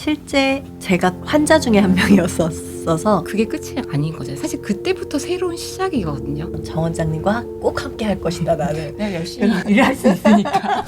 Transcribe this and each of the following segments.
실제 제가 환자 중에 한 명이었어서 그게 끝이 아닌 거잖아요. 사실 그때부터 새로운 시작이거든요. 정 원장님과 꼭 함께 할 것이다 나는. 내가 열심히 일할 수 있으니까.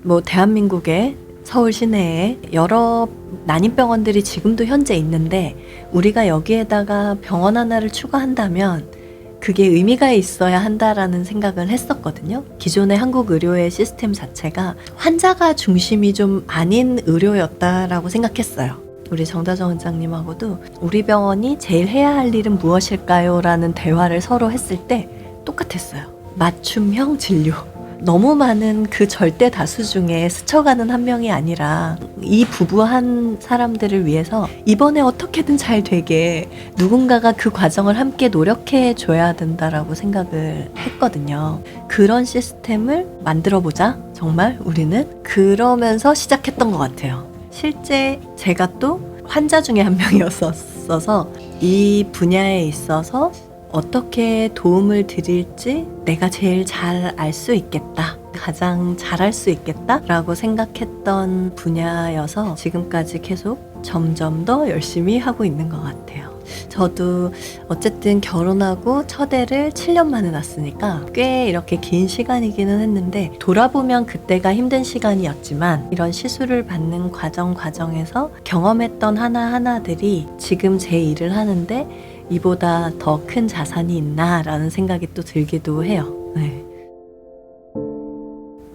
뭐 대한민국의 서울 시내에 여러 난임병원들이 지금도 현재 있는데 우리가 여기에다가 병원 하나를 추가한다면 그게 의미가 있어야 한다라는 생각을 했었거든요. 기존의 한국 의료의 시스템 자체가 환자가 중심이 좀 아닌 의료였다라고 생각했어요. 우리 정다정 원장님하고도 우리 병원이 제일 해야 할 일은 무엇일까요? 라는 대화를 서로 했을 때 똑같았어요. 맞춤형 진료. 너무 많은 그 절대 다수 중에 스쳐가는 한 명이 아니라 이 부부한 사람들을 위해서 이번에 어떻게든 잘 되게 누군가가 그 과정을 함께 노력해 줘야 된다라고 생각을 했거든요. 그런 시스템을 만들어 보자. 정말 우리는 그러면서 시작했던 것 같아요. 실제 제가 또 환자 중에 한 명이었어서 이 분야에 있어서 어떻게 도움을 드릴지 내가 제일 잘 알 수 있겠다. 가장 잘할 수 있겠다 라고 생각했던 분야여서 지금까지 계속 점점 더 열심히 하고 있는 것 같아요. 저도 어쨌든 결혼하고 첫 애를 7년 만에 낳았으니까 꽤 이렇게 긴 시간이기는 했는데 돌아보면 그때가 힘든 시간이었지만 이런 시술을 받는 과정에서 경험했던 하나하나들이 지금 제 일을 하는데 이보다 더 큰 자산이 있나 라는 생각이 또 들기도 해요. 네.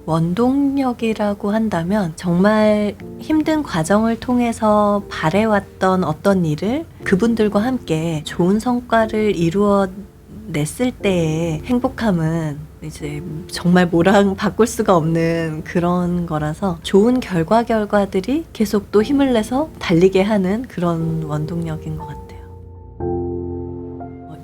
원동력이라고 한다면 정말 힘든 과정을 통해서 바래왔던 어떤 일을 그분들과 함께 좋은 성과를 이루어냈을 때의 행복함은 이제 정말 뭐랑 바꿀 수가 없는 그런 거라서 좋은 결과들이 계속 또 힘을 내서 달리게 하는 그런 원동력인 것 같아요.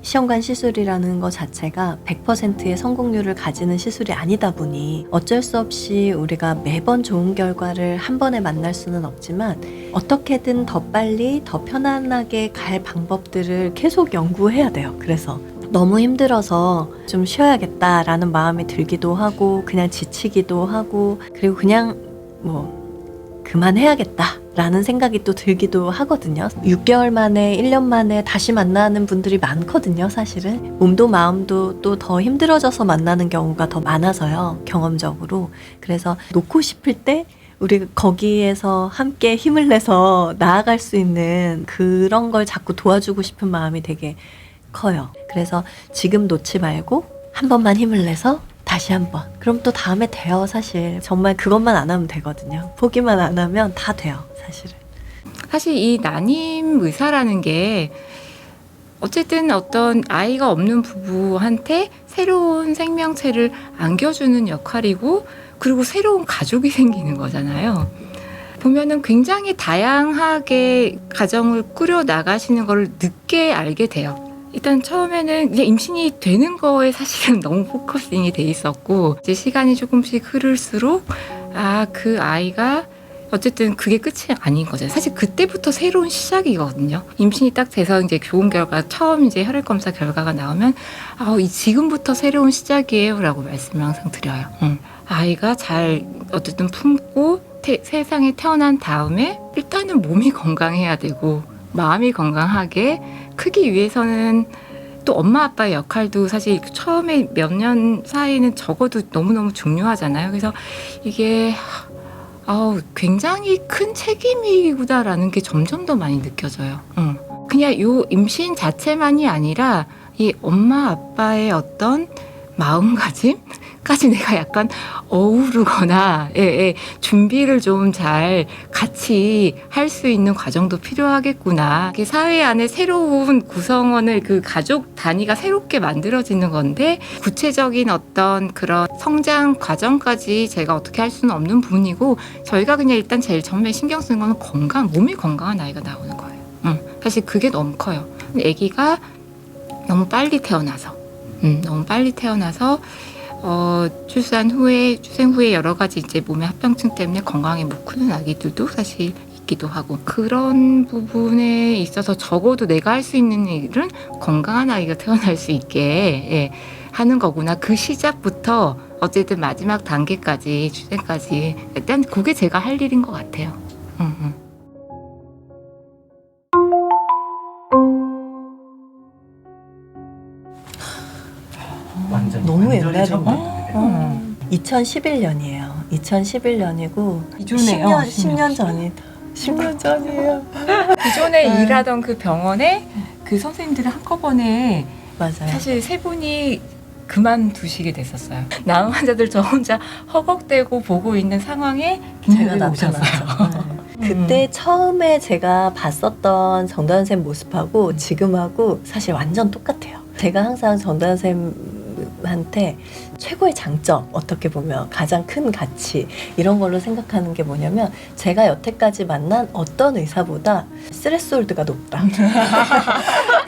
시험관 시술이라는 것 자체가 100%의 성공률을 가지는 시술이 아니다 보니 어쩔 수 없이 우리가 매번 좋은 결과를 한 번에 만날 수는 없지만 어떻게든 더 빨리 더 편안하게 갈 방법들을 계속 연구해야 돼요. 그래서 너무 힘들어서 좀 쉬어야겠다라는 마음이 들기도 하고 그냥 지치기도 하고 그리고 그냥 그만해야겠다 라는 생각이 또 들기도 하거든요. 6개월 만에 1년 만에 다시 만나는 분들이 많거든요. 사실은 몸도 마음도 또 더 힘들어져서 만나는 경우가 더 많아서요. 경험적으로. 그래서 놓고 싶을 때 우리가 거기에서 함께 힘을 내서 나아갈 수 있는 그런 걸 자꾸 도와주고 싶은 마음이 되게 커요. 그래서 지금 놓지 말고 한 번만 힘을 내서 다시 한번. 그럼 또 다음에 돼요, 사실. 정말 그것만 안 하면 되거든요. 포기만 안 하면 다 돼요, 사실은. 사실 이 난임 의사라는 게 어쨌든 어떤 아이가 없는 부부한테 새로운 생명체를 안겨주는 역할이고 그리고 새로운 가족이 생기는 거잖아요. 보면은 굉장히 다양하게 가정을 꾸려 나가시는 걸 늦게 알게 돼요. 일단 처음에는 이제 임신이 되는 거에 사실은 너무 포커싱이 돼 있었고 이제 시간이 조금씩 흐를수록 그 아이가 어쨌든 그게 끝이 아닌 거죠. 사실 그때부터 새로운 시작이거든요. 임신이 딱 돼서 이제 좋은 결과 처음 이제 혈액 검사 결과가 나오면 지금부터 새로운 시작이에요라고 말씀을 항상 드려요. 아이가 잘 어쨌든 품고 세상에 태어난 다음에 일단은 몸이 건강해야 되고 마음이 건강하게 크기 위해서는 또 엄마 아빠의 역할도 사실 처음에 몇 년 사이에는 적어도 너무너무 중요하잖아요. 그래서 이게 굉장히 큰 책임이구나라는 게 점점 더 많이 느껴져요. 그냥 요 임신 자체만이 아니라 이 엄마 아빠의 어떤 마음가짐까지 내가 약간 어우르거나 준비를 좀 잘 같이 할 수 있는 과정도 필요하겠구나. 사회 안에 새로운 구성원을 그 가족 단위가 새롭게 만들어지는 건데 구체적인 어떤 그런 성장 과정까지 제가 어떻게 할 수는 없는 부분이고 저희가 그냥 일단 제일 처음에 신경 쓰는 건 몸이 건강한 아이가 나오는 거예요. 사실 그게 너무 커요. 아기가 너무 빨리 태어나서 출생 후에 여러 가지 이제 몸의 합병증 때문에 건강에 못 크는 아기들도 사실 있기도 하고 그런 부분에 있어서 적어도 내가 할 수 있는 일은 건강한 아이가 태어날 수 있게 하는 거구나. 그 시작부터 어쨌든 마지막 단계까지 주제까지 일단 그게 제가 할 일인 것 같아요. 완전 너무 완전히 옛날이네. 처음 봤는데. 2011년이에요. 2011년이고 기존에요. 10년 전이다. 10년 전이에요. 기존에 일하던 그 병원에 그 선생님들이 한꺼번에 맞아요. 사실 세 분이 그만두시게 됐었어요. 나은 환자들 저 혼자 허걱대고 보고 있는 상황에 제가 김대리가 오셨어요. 나타났죠. 네. 그때 처음에 제가 봤었던 정다은 쌤 모습하고 지금하고 사실 완전 똑같아요. 제가 항상 정다은 쌤한테 최고의 장점, 어떻게 보면 가장 큰 가치 이런 걸로 생각하는 게 뭐냐면 제가 여태까지 만난 어떤 의사보다 스레스홀드가 높다.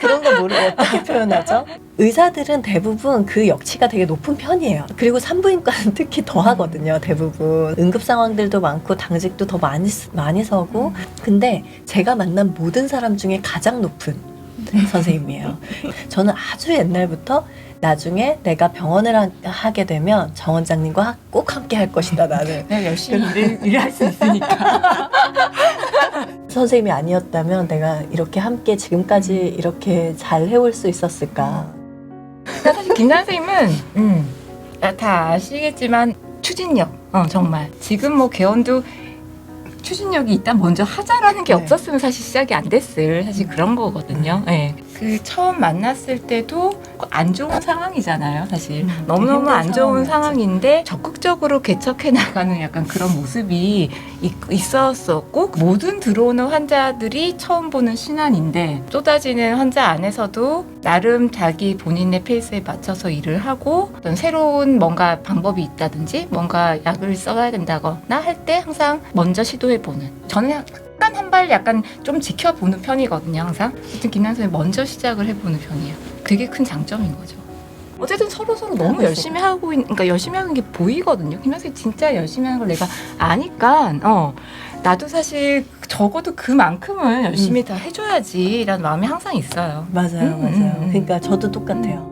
그런 거 모르고 어떻게 표현하죠? 의사들은 대부분 그 역치가 되게 높은 편이에요. 그리고 산부인과는 특히 더 하거든요. 대부분 응급 상황들도 많고 당직도 더 많이 서고. 근데 제가 만난 모든 사람 중에 가장 높은 선생님이에요. 저는 아주 옛날부터 나중에 내가 병원을 하게 되면 정 원장님과 꼭 함께 할 것이다. 나는 내가 열심히 일할 수 있으니까. 선생님이 아니었다면 내가 이렇게 함께 지금까지 이렇게 잘 해올 수 있었을까. 사실 김나은 선생님은 다 아시겠지만 추진력, 정말 지금 뭐 개원도 추진력이 일단 먼저 하자라는 게 네. 없었으면 사실 시작이 안 됐을 사실 그런 거거든요. 네. 그 처음 만났을 때도 안 좋은 상황이잖아요. 사실 너무너무 힘든 안 좋은 상황이었죠. 상황인데 적극적으로 개척해 나가는 약간 그런 모습이 있었었고 모든 들어오는 환자들이 처음 보는 신안인데 쏟아지는 환자 안에서도 나름 자기 본인의 페이스에 맞춰서 일을 하고 어떤 새로운 뭔가 방법이 있다든지 뭔가 약을 써야 된다거나 할 때 항상 먼저 시도해보는 저는 약간 한 발 약간 좀 지켜보는 편이거든요. 항상 하여튼 김나은 선생님 먼저 시작을 해보는 편이에요. 그게 큰 장점인 거죠. 어쨌든 서로 너무 열심히 하고 그러니까 열심히 하는 게 보이거든요. 김나은 선생님 진짜 열심히 하는 걸 내가 아니까 나도 사실 적어도 그만큼은 열심히 다 해줘야지라는 마음이 항상 있어요. 맞아요, 맞아요. 그러니까 저도 똑같아요.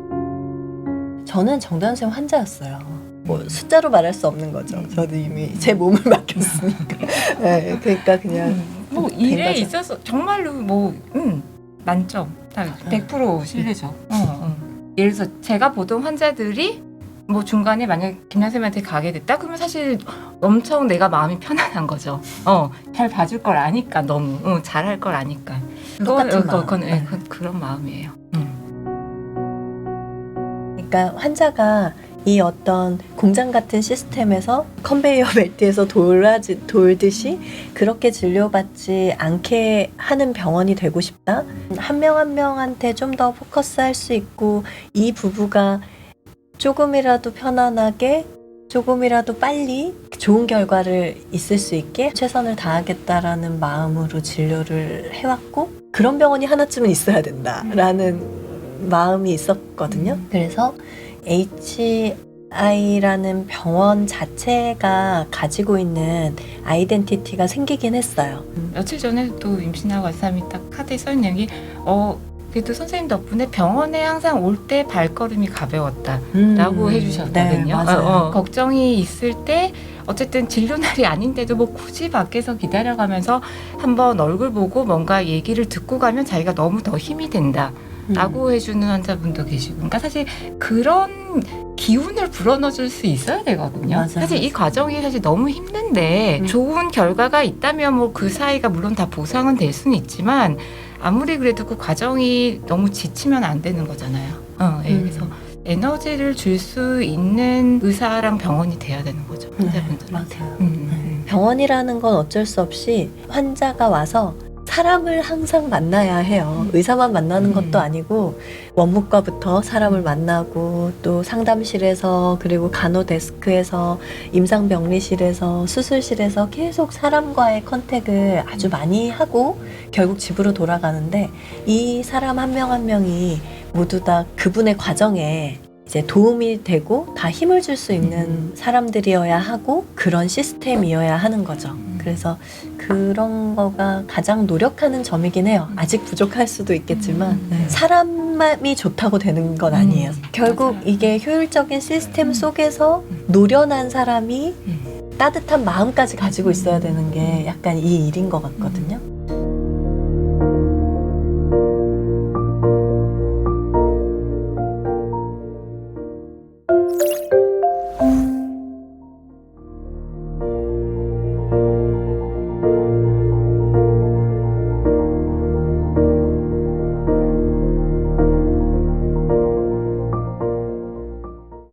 저는 정다은 쌤 환자였어요. 뭐 숫자로 말할 수 없는 거죠. 저도 이미 제 몸을 맡겼으니까. 네, 그러니까 그냥 뭐 된 일에 거죠. 있어서 정말로 뭐 만점 다 100% 신뢰죠. 예를 들어서 제가 보던 환자들이 뭐 중간에 만약 김나은 쌤한테 가게 됐다 그러면 사실 엄청 내가 마음이 편안한 거죠. 잘 봐줄 걸 아니까 너무 잘할 걸 아니까. 똑같은 마음. 그런 마음이에요. 그러니까 환자가 이 어떤 공장 같은 시스템에서 컨베이어 벨트에서 돌듯이 그렇게 진료받지 않게 하는 병원이 되고 싶다. 한 명 한 명한테 좀 더 포커스할 수 있고 이 부부가 조금이라도 편안하게 조금이라도 빨리 좋은 결과를 있을 수 있게 최선을 다하겠다라는 마음으로 진료를 해왔고 그런 병원이 하나쯤은 있어야 된다라는 마음이 있었거든요. 그래서 HI라는 병원 자체가 가지고 있는 아이덴티티가 생기긴 했어요. 며칠 전에 또 임신하고 간 사람이 딱 카드에 써있는 게 그래도 선생님 덕분에 병원에 항상 올 때 발걸음이 가벼웠다라고 해주셨거든요. 네, 맞아요. 걱정이 있을 때 어쨌든 진료날이 아닌데도 뭐 굳이 밖에서 기다려가면서 한번 얼굴 보고 뭔가 얘기를 듣고 가면 자기가 너무 더 힘이 된다. 라고 해주는 환자분도 계시고 그러니까 사실 그런 기운을 불어넣어줄 수 있어야 되거든요. 맞아요. 사실 이 과정이 사실 너무 힘든데 좋은 결과가 있다면 뭐 그 사이가 물론 다 보상은 될 수는 있지만 아무리 그래도 그 과정이 너무 지치면 안 되는 거잖아요. 그래서 에너지를 줄 수 있는 의사랑 병원이 돼야 되는 거죠. 환자분들한테. 맞아요. 병원이라는 건 어쩔 수 없이 환자가 와서 사람을 항상 만나야 해요. 의사만 만나는 것도 아니고 원무과부터 사람을 만나고 또 상담실에서 그리고 간호 데스크에서 임상병리실에서 수술실에서 계속 사람과의 컨택을 아주 많이 하고 결국 집으로 돌아가는데 이 사람 한 명 한 명이 모두 다 그분의 과정에 이제 도움이 되고 다 힘을 줄 수 있는 사람들이어야 하고 그런 시스템이어야 하는 거죠. 그래서 그런 거가 가장 노력하는 점이긴 해요. 아직 부족할 수도 있겠지만 네. 사람이 좋다고 되는 건 아니에요. 결국 맞아요. 이게 효율적인 시스템 속에서 노련한 사람이 따뜻한 마음까지 가지고 있어야 되는 게 약간 이 일인 것 같거든요.